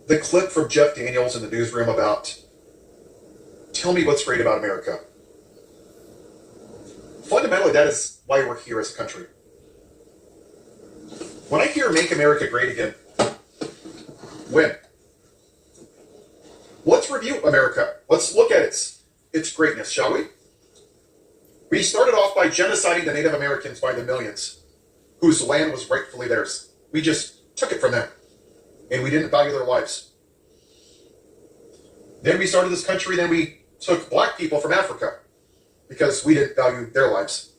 the clip from Jeff Daniels in the newsroom about, tell me what's great about America. Fundamentally, that is why we're here as a country. When I hear Make America Great Again, when? Let's review America. Let's look at its greatness, shall we? We started off by genociding the Native Americans by the millions, whose land was rightfully theirs. We just took it from them, and we didn't value their lives. Then we started this country, then we took black people from Africa, because we didn't value their lives.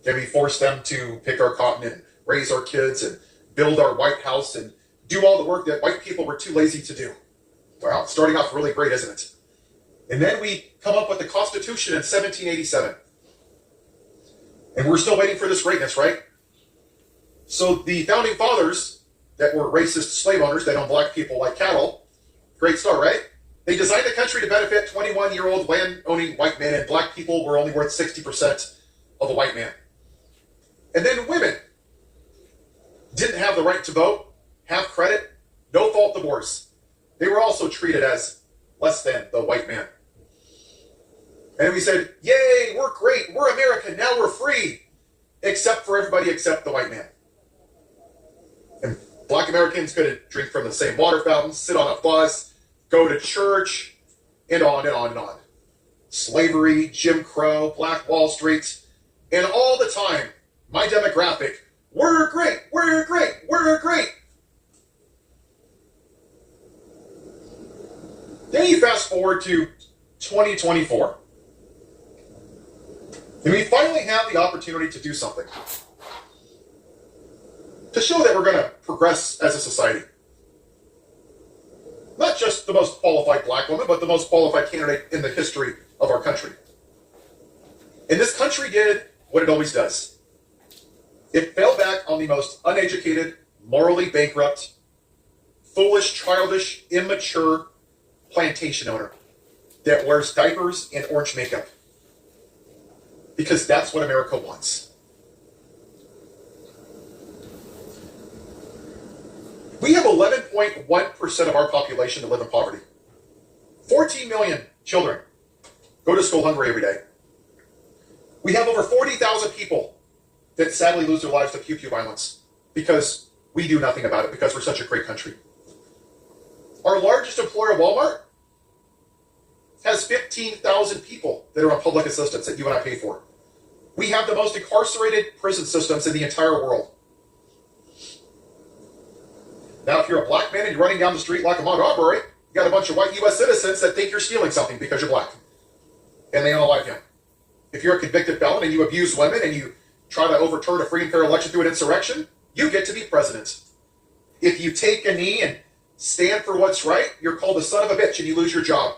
Then we forced them to pick our cotton and raise our kids and build our White House and do all the work that white people were too lazy to do. Wow, starting off really great, isn't it? And then we come up with the Constitution in 1787. And we're still waiting for this greatness, right? So the founding fathers that were racist slave owners that owned black people like cattle, great start, right? They designed the country to benefit 21-year-old land-owning white men, and black people were only worth 60% of a white man. And then women didn't have the right to vote, have credit, no fault divorce. They were also treated as less than the white man. And we said, yay, we're great, we're American, now we're free, except for everybody except the white man. And black Americans couldn't drink from the same water fountains, sit on a bus, go to church, and on and on and on. Slavery, Jim Crow, Black Wall Street, and all the time, my demographic, we're great, we're great, we're great. Then you fast forward to 2024. And we finally have the opportunity to do something. To show that we're going to progress as a society. Not just the most qualified black woman, but the most qualified candidate in the history of our country. And this country did what it always does. It fell back on the most uneducated, morally bankrupt, foolish, childish, immature plantation owner that wears diapers and orange makeup. Because that's what America wants. We have 11.1% of our population that live in poverty. 14 million children go to school hungry every day. We have over 40,000 people that sadly lose their lives to pew-pew violence because we do nothing about it because we're such a great country. Our largest employer, Walmart, has 15,000 people that are on public assistance that you and I pay for. We have the most incarcerated prison systems in the entire world. Now, if you're a black man and you're running down the street like Ahmaud Arbery, you got a bunch of white U.S. citizens that think you're stealing something because you're black. And they don't like him. If you're a convicted felon and you abuse women and you try to overturn a free and fair election through an insurrection, you get to be president. If you take a knee and stand for what's right, you're called a son of a bitch and you lose your job.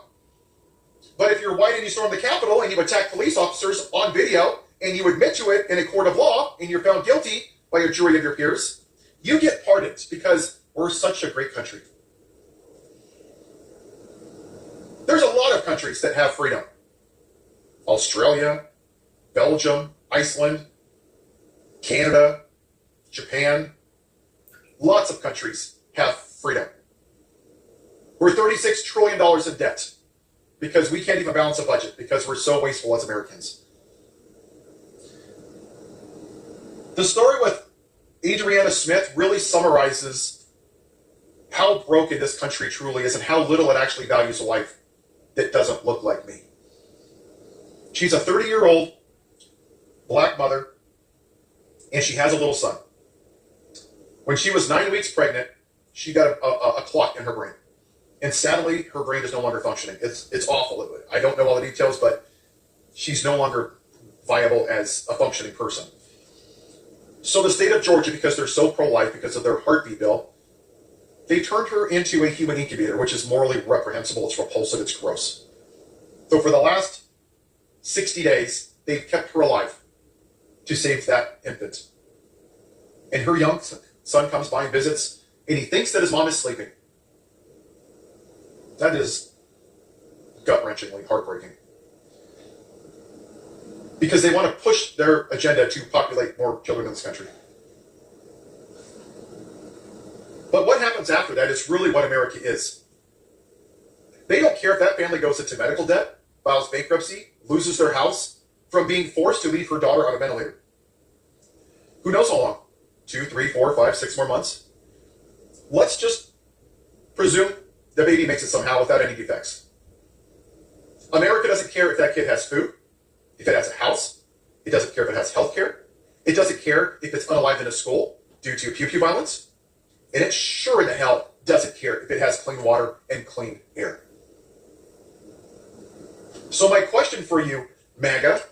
But if you're white and you storm the Capitol and you attack police officers on video and you admit to it in a court of law and you're found guilty by a jury of your peers, you get pardoned because we're such a great country. There's a lot of countries that have freedom. Australia, Belgium, Iceland, Canada, Japan. Lots of countries have freedom. We're $36 trillion in debt because we can't even balance a budget because we're so wasteful as Americans. The story with Adriana Smith really summarizes how broken this country truly is and how little it actually values a life that doesn't look like me. She's a 30-year-old black mother, and she has a little son. When she was 9 weeks pregnant, she got a clot in her brain. And sadly, her brain is no longer functioning. It's awful. I don't know all the details, but she's no longer viable as a functioning person. So the state of Georgia, because they're so pro-life, because of their heartbeat bill, they turned her into a human incubator, which is morally reprehensible. It's repulsive. It's gross. So for the last 60 days, they've kept her alive to save that infant. And her young son comes by and visits, and he thinks that his mom is sleeping. That is gut-wrenchingly heartbreaking. Because they want to push their agenda to populate more children in this country. But what happens comes after that is really what America is. They don't care if that family goes into medical debt, files bankruptcy, loses their house from being forced to leave her daughter on a ventilator. Who knows how long? 2, 3, 4, 5, 6 more months? Let's just presume the baby makes it somehow without any defects. America doesn't care if that kid has food, if it has a house. It doesn't care if it has health care. It doesn't care if it's unalived in a school due to pew-pew violence. And it sure in the hell doesn't care if it has clean water and clean air. So my question for you, MAGA,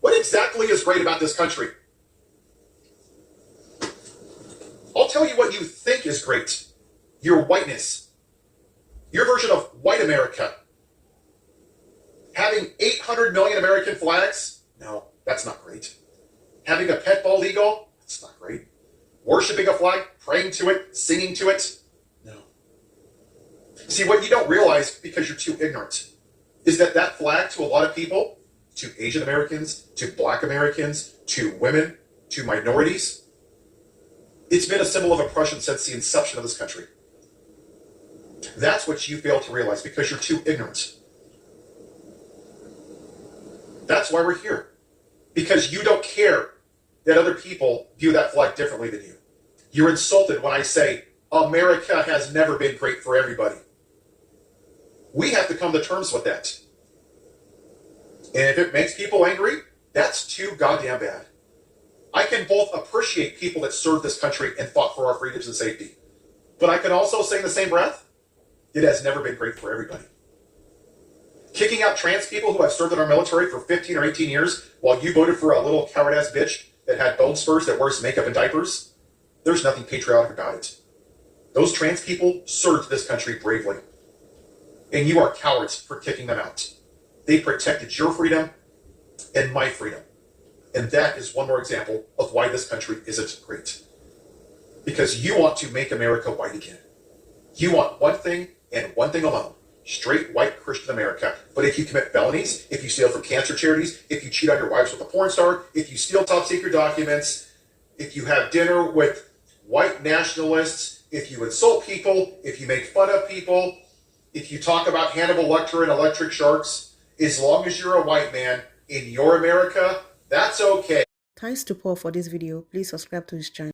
what exactly is great about this country? I'll tell you what you think is great. Your whiteness. Your version of white America. Having 800 million American flags? No, that's not great. Having a pet bald eagle? That's not great. Worshipping a flag, praying to it, singing to it? No. See, what you don't realize, because you're too ignorant, is that that flag to a lot of people, to Asian Americans, to Black Americans, to women, to minorities, it's been a symbol of oppression since the inception of this country. That's what you fail to realize because you're too ignorant. That's why we're here. Because you don't care that other people view that flag differently than you. You're insulted when I say America has never been great for everybody. We have to come to terms with that. And if it makes people angry, that's too goddamn bad. I can both appreciate people that served this country and fought for our freedoms and safety. But I can also say in the same breath, it has never been great for everybody. Kicking out trans people who have served in our military for 15 or 18 years while you voted for a little coward-ass bitch that had bone spurs that wears makeup and diapers, there's nothing patriotic about it. Those trans people served this country bravely. And you are cowards for kicking them out. They protected your freedom and my freedom. And that is one more example of why this country isn't great. Because you want to make America white again. You want one thing and one thing alone. Straight white Christian America. But if you commit felonies, if you steal from cancer charities, if you cheat on your wives with a porn star, if you steal top secret documents, if you have dinner with white nationalists, if you insult people, if you make fun of people, if you talk about Hannibal Lecter and electric sharks, as long as you're a white man in your America, that's okay. Thanks to Paul for this video. Please subscribe to his channel.